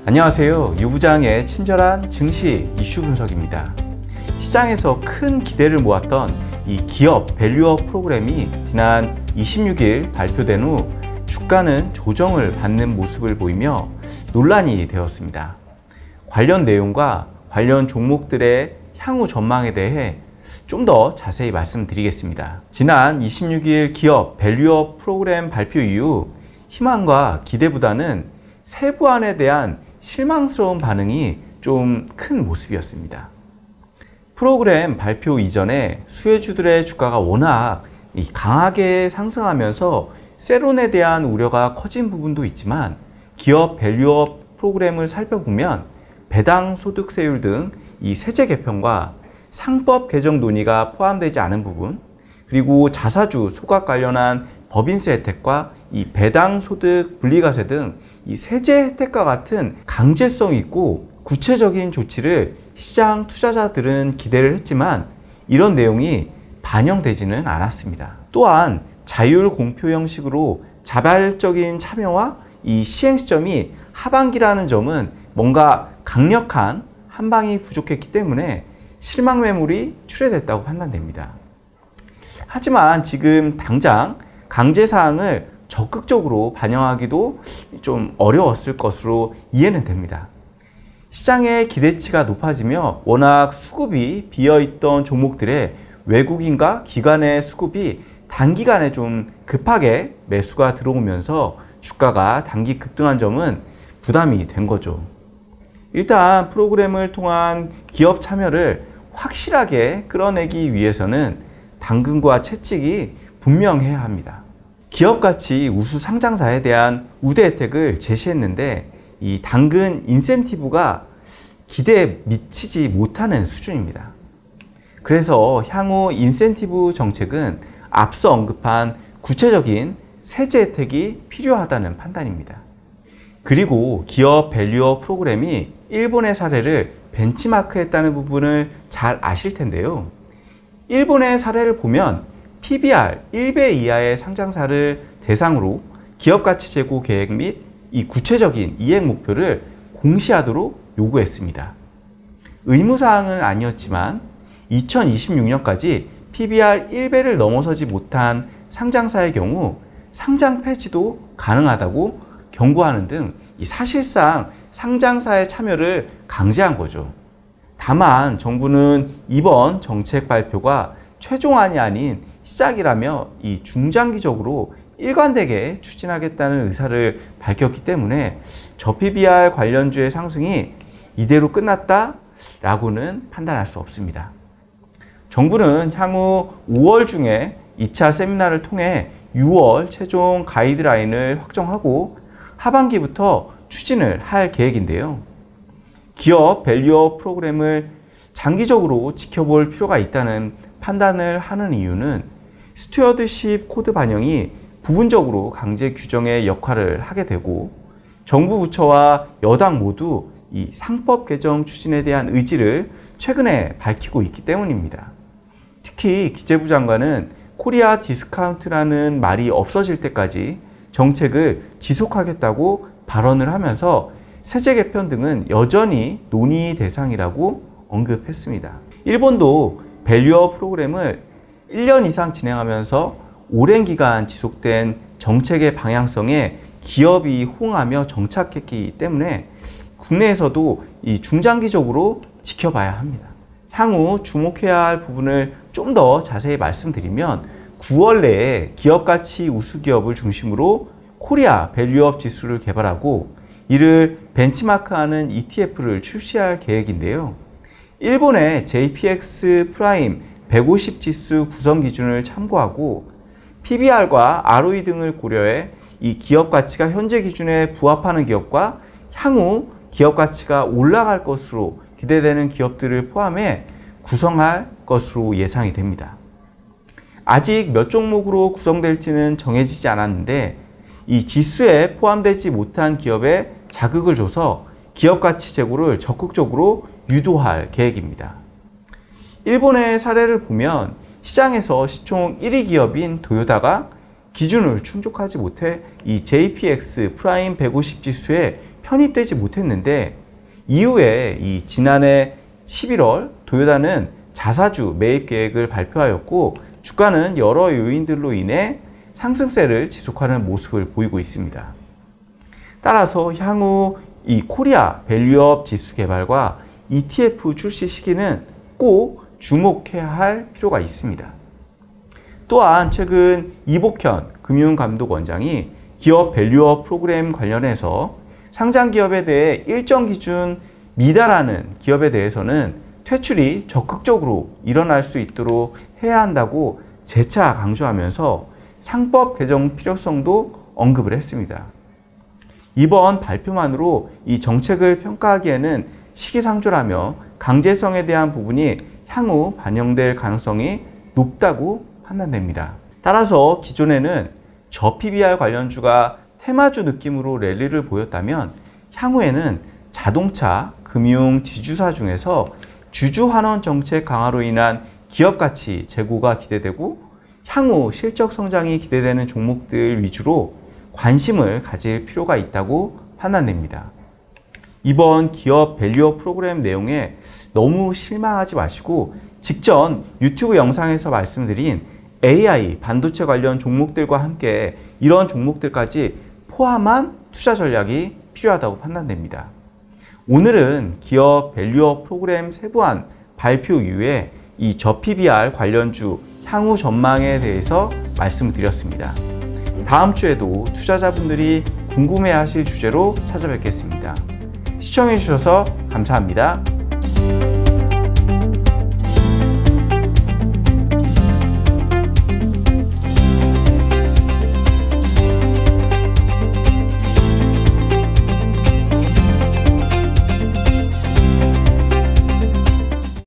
안녕하세요. 유부장의 친절한 증시 이슈 분석입니다. 시장에서 큰 기대를 모았던 이 기업 밸류업 프로그램이 지난 26일 발표된 후 주가는 조정을 받는 모습을 보이며 논란이 되었습니다. 관련 내용과 관련 종목들의 향후 전망에 대해 좀 더 자세히 말씀드리겠습니다. 지난 26일 기업 밸류업 프로그램 발표 이후 희망과 기대보다는 세부안에 대한 실망스러운 반응이 좀 큰 모습이었습니다. 프로그램 발표 이전에 수혜주들의 주가가 워낙 강하게 상승하면서 세론에 대한 우려가 커진 부분도 있지만 기업 밸류업 프로그램을 살펴보면 배당 소득세율 등 이 세제 개편과 상법 개정 논의가 포함되지 않은 부분, 그리고 자사주 소각 관련한 법인세 혜택과 이 배당 소득 분리과세 등 이 세제 혜택과 같은 강제성 있고 구체적인 조치를 시장 투자자들은 기대를 했지만 이런 내용이 반영되지는 않았습니다. 또한 자율 공표 형식으로 자발적인 참여와 이 시행 시점이 하반기라는 점은 뭔가 강력한 한방이 부족했기 때문에 실망 매물이 출회됐다고 판단됩니다. 하지만 지금 당장 강제 사항을 적극적으로 반영하기도 좀 어려웠을 것으로 이해는 됩니다. 시장의 기대치가 높아지며 워낙 수급이 비어있던 종목들의 외국인과 기관의 수급이 단기간에 좀 급하게 매수가 들어오면서 주가가 단기 급등한 점은 부담이 된 거죠. 일단 프로그램을 통한 기업 참여를 확실하게 끌어내기 위해서는 당근과 채찍이 분명해야 합니다. 기업가치 우수 상장사에 대한 우대 혜택을 제시했는데 이 당근 인센티브가 기대에 미치지 못하는 수준입니다. 그래서 향후 인센티브 정책은 앞서 언급한 구체적인 세제 혜택이 필요하다는 판단입니다. 그리고 기업 밸류업 프로그램이 일본의 사례를 벤치마크했다는 부분을 잘 아실 텐데요. 일본의 사례를 보면 PBR 1배 이하의 상장사를 대상으로 기업가치 제고 계획 및 이 구체적인 이행 목표를 공시하도록 요구했습니다. 의무사항은 아니었지만 2026년까지 PBR 1배를 넘어서지 못한 상장사의 경우 상장 폐지도 가능하다고 경고하는 등 사실상 상장사의 참여를 강제한 거죠. 다만 정부는 이번 정책 발표가 최종안이 아닌 시작이라며 이 중장기적으로 일관되게 추진하겠다는 의사를 밝혔기 때문에 저PBR 관련주의 상승이 이대로 끝났다라고는 판단할 수 없습니다. 정부는 향후 5월 중에 2차 세미나를 통해 6월 최종 가이드라인을 확정하고 하반기부터 추진을 할 계획인데요. 기업 밸류업 프로그램을 장기적으로 지켜볼 필요가 있다는 판단을 하는 이유는 스튜어드십 코드 반영이 부분적으로 강제 규정의 역할을 하게 되고 정부 부처와 여당 모두 이 상법 개정 추진에 대한 의지를 최근에 밝히고 있기 때문입니다. 특히 기재부 장관은 코리아 디스카운트라는 말이 없어질 때까지 정책을 지속하겠다고 발언을 하면서 세제 개편 등은 여전히 논의 대상이라고 언급했습니다. 일본도 밸류업 프로그램을 1년 이상 진행하면서 오랜 기간 지속된 정책의 방향성에 기업이 호응하며 정착했기 때문에 국내에서도 이 중장기적으로 지켜봐야 합니다. 향후 주목해야 할 부분을 좀 더 자세히 말씀드리면 9월 내에 기업가치 우수기업을 중심으로 코리아 밸류업 지수를 개발하고 이를 벤치마크하는 ETF를 출시할 계획인데요. 일본의 JPX 프라임 150 지수 구성 기준을 참고하고 PBR과 ROE 등을 고려해 이 기업 가치가 현재 기준에 부합하는 기업과 향후 기업 가치가 올라갈 것으로 기대되는 기업들을 포함해 구성할 것으로 예상이 됩니다. 아직 몇 종목으로 구성될지는 정해지지 않았는데 이 지수에 포함되지 못한 기업에 자극을 줘서 기업 가치 제고를 적극적으로 유도할 계획입니다. 일본의 사례를 보면 시장에서 시총 1위 기업인 도요타가 기준을 충족하지 못해 이 JPX 프라임 150 지수에 편입되지 못했는데 이후에 지난해 11월 도요타는 자사주 매입 계획을 발표하였고 주가는 여러 요인들로 인해 상승세를 지속하는 모습을 보이고 있습니다. 따라서 향후 이 코리아 밸류업 지수 개발과 ETF 출시 시기는 꼭 주목해야 할 필요가 있습니다. 또한 최근 이복현 금융감독원장이 기업 밸류업 프로그램 관련해서 상장 기업에 대해 일정 기준 미달하는 기업에 대해서는 퇴출이 적극적으로 일어날 수 있도록 해야 한다고 재차 강조하면서 상법 개정 필요성도 언급을 했습니다. 이번 발표만으로 이 정책을 평가하기에는 시기상조라며 강제성에 대한 부분이 향후 반영될 가능성이 높다고 판단됩니다. 따라서 기존에는 저PBR 관련주가 테마주 느낌으로 랠리를 보였다면 향후에는 자동차, 금융, 지주사 중에서 주주환원 정책 강화로 인한 기업가치 제고가 기대되고 향후 실적 성장이 기대되는 종목들 위주로 관심을 가질 필요가 있다고 판단됩니다. 이번 기업 밸류업 프로그램 내용에 너무 실망하지 마시고 직전 유튜브 영상에서 말씀드린 AI, 반도체 관련 종목들과 함께 이런 종목들까지 포함한 투자 전략이 필요하다고 판단됩니다. 오늘은 기업 밸류업 프로그램 세부한 발표 이후에 이 저PBR 관련주 향후 전망에 대해서 말씀을 드렸습니다. 다음 주에도 투자자분들이 궁금해하실 주제로 찾아뵙겠습니다. 시청해 주셔서 감사합니다.